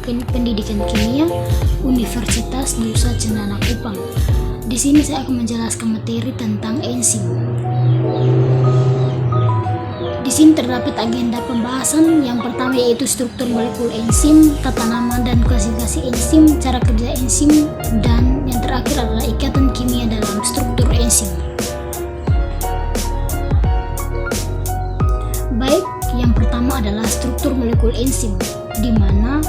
Pendidikan Kimia Universitas Nusa Cendana Kupang. Di sini saya akan menjelaskan materi tentang enzim. Di sini terdapat agenda pembahasan yang pertama yaitu struktur molekul enzim, tata nama dan klasifikasi enzim, cara kerja enzim, dan yang terakhir adalah ikatan kimia dalam struktur enzim. Baik, yang pertama adalah struktur molekul enzim, di mana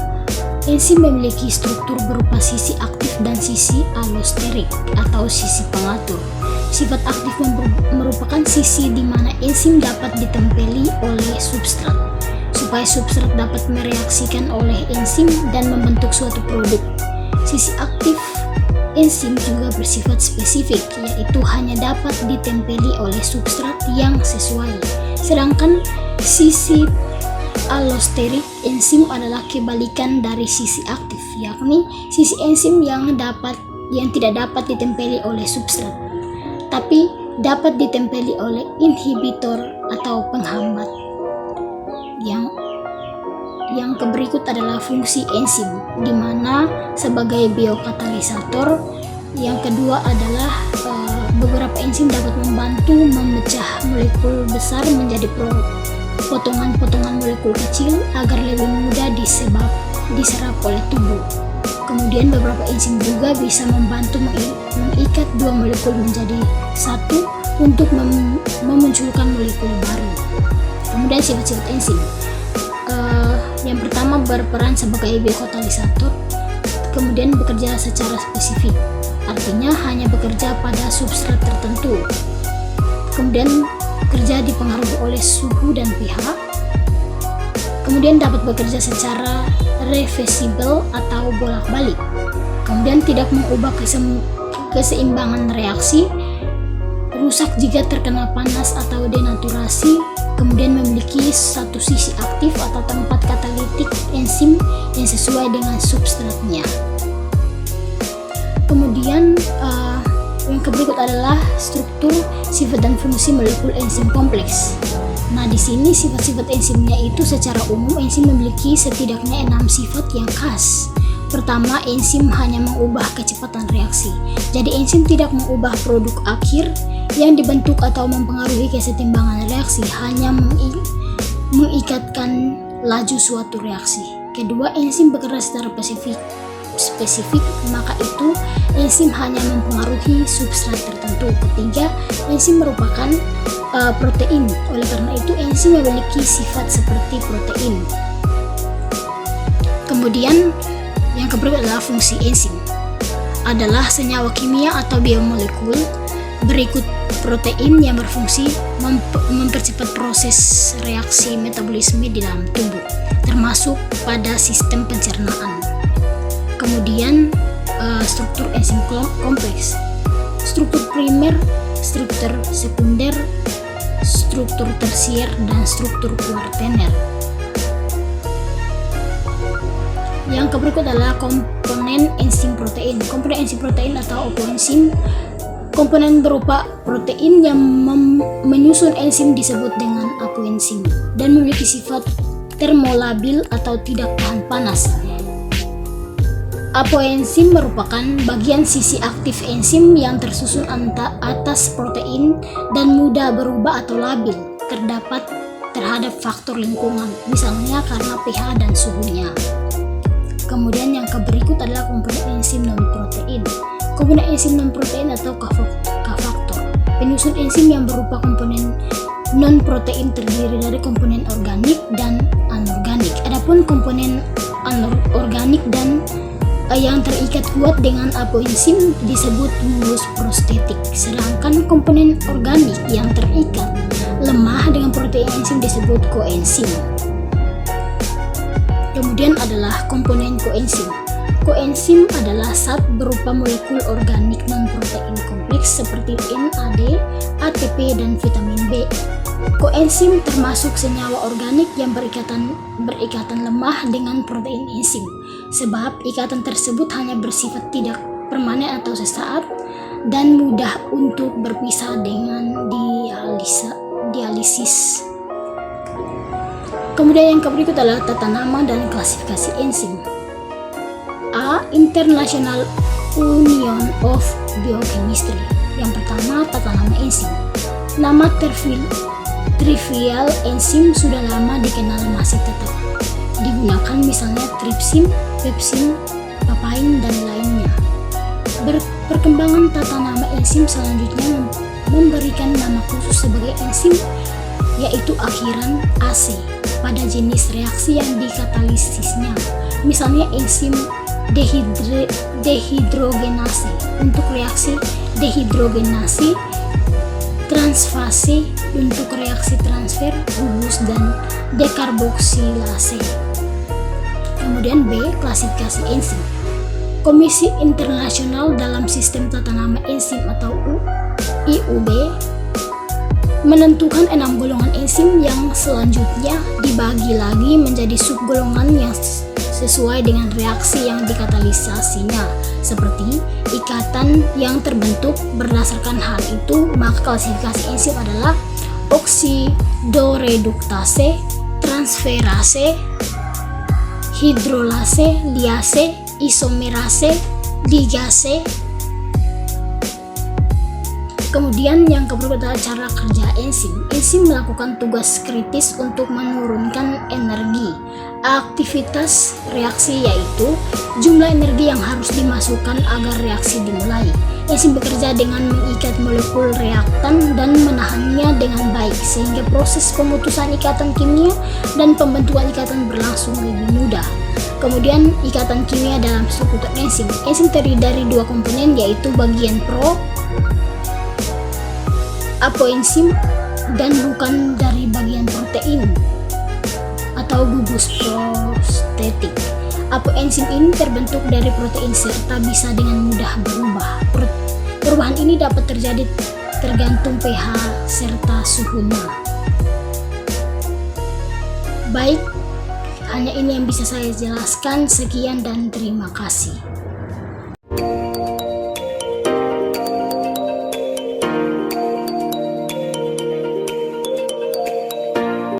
enzim memiliki struktur berupa sisi aktif dan sisi allosterik atau sisi pengatur. Sifat aktif merupakan sisi di mana enzim dapat ditempeli oleh substrat, supaya substrat dapat mereaksikan oleh enzim dan membentuk suatu produk. Sisi aktif enzim juga bersifat spesifik, yaitu hanya dapat ditempeli oleh substrat yang sesuai. Sedangkan sisi allosterik enzim adalah kebalikan dari sisi aktif, yakni sisi enzim yang tidak dapat ditempeli oleh substrat, tapi dapat ditempeli oleh inhibitor atau penghambat. Yang berikut adalah fungsi enzim, di mana sebagai biokatalisator. Yang kedua adalah beberapa enzim dapat membantu memecah molekul besar menjadi potongan-potongan molekul kecil agar lebih mudah diserap oleh tubuh. Kemudian beberapa enzim juga bisa membantu mengikat dua molekul menjadi satu untuk memunculkan molekul baru. Kemudian sifat-sifat enzim. Yang pertama berperan sebagai biokatalisator, kemudian bekerja secara spesifik, artinya hanya bekerja pada substrat tertentu. Kemudian kerja dipengaruhi oleh suhu dan pH. Kemudian dapat bekerja secara reversibel atau bolak-balik. Kemudian tidak mengubah keseimbangan reaksi, rusak jika terkena panas atau denaturasi. Kemudian memiliki satu sisi aktif atau tempat katalitik enzim yang sesuai dengan substratnya. Kemudian yang berikut adalah struktur, sifat dan fungsi molekul enzim kompleks. Nah, di sini sifat-sifat enzimnya itu secara umum enzim memiliki setidaknya 6 sifat yang khas. Pertama, enzim hanya mengubah kecepatan reaksi. Jadi enzim tidak mengubah produk akhir yang dibentuk atau mempengaruhi kesetimbangan reaksi, hanya mengikatkan laju suatu reaksi. Kedua, enzim bekerja secara spesifik, maka itu enzim hanya mempengaruhi substrat tertentu. Ketiga, enzim merupakan protein, oleh karena itu enzim memiliki sifat seperti protein. Kemudian yang berikut adalah fungsi enzim, adalah senyawa kimia atau biomolekul berikut protein yang berfungsi mempercepat proses reaksi metabolisme di dalam tubuh, termasuk pada sistem pencernaan. Kemudian struktur enzim kompleks, struktur primer, struktur sekunder, struktur tersier, dan struktur kuartener. Yang berikut adalah komponen enzim protein. Komponen enzim protein atau apoenzim, komponen berupa protein yang menyusun enzim disebut dengan apoenzim dan memiliki sifat termolabil atau tidak tahan panas. Apoenzim merupakan bagian sisi aktif enzim yang tersusun atas protein dan mudah berubah atau labil terhadap faktor lingkungan, misalnya karena pH dan suhunya. Kemudian yang berikut adalah komponen enzim non-protein. Komponen enzim non-protein atau kofaktor, penyusun enzim yang berupa komponen non-protein terdiri dari komponen organik dan anorganik. Adapun komponen anorganik dan yang terikat kuat dengan apoenzim disebut mulus prostetik, sedangkan komponen organik yang terikat lemah dengan protein enzim disebut koenzim. Kemudian adalah komponen koenzim. Koenzim adalah zat berupa molekul organik non-protein kompleks seperti NAD, ATP, dan vitamin B. Koenzim termasuk senyawa organik yang berikatan lemah dengan protein enzim, sebab ikatan tersebut hanya bersifat tidak permanen atau sesaat dan mudah untuk berpisah dengan dialisis. Kemudian yang berikut adalah tata nama dan klasifikasi enzim. A. International Union of Biochemistry. Yang pertama, tata nama enzim. Nama trivial enzim sudah lama dikenal masih tetap digunakan, misalnya tripsin, pepsin, papain, dan lainnya. Perkembangan tata nama enzim selanjutnya memberikan nama khusus sebagai enzim, yaitu akhiran AC pada jenis reaksi yang dikatalisisnya, misalnya enzim dehidrogenase untuk reaksi dehidrogenase, transfase untuk reaksi transfer gugus, dan dekarboksilase. Kemudian B. Klasifikasi enzim. Komisi Internasional dalam Sistem Tata Nama Enzim atau IUB menentukan 6 golongan enzim yang selanjutnya dibagi lagi menjadi subgolongan yang sesuai dengan reaksi yang dikatalisasinya, seperti ikatan yang terbentuk berdasarkan hal itu. Maka klasifikasi enzim adalah oksidoreduktase, transferase, hidrolase, liase, isomerase, ligase. Kemudian yang kedua adalah cara kerja enzim. Enzim melakukan tugas kritis untuk menurunkan energi aktivitas reaksi, yaitu jumlah energi yang harus dimasukkan agar reaksi dimulai. Enzim bekerja dengan mengikat molekul reaktan dan menahannya dengan baik, sehingga proses pemutusan ikatan kimia dan pembentukan ikatan berlangsung lebih mudah. Kemudian ikatan kimia dalam struktur enzim. Enzim terdiri dari 2 komponen, yaitu bagian apoenzim dan bukan dari bagian protein atau gugus prostetik. Apoenzim ini terbentuk dari protein serta bisa dengan mudah berubah. Perubahan ini dapat terjadi tergantung pH serta suhunya. Baik, hanya ini yang bisa saya jelaskan. Sekian dan terima kasih.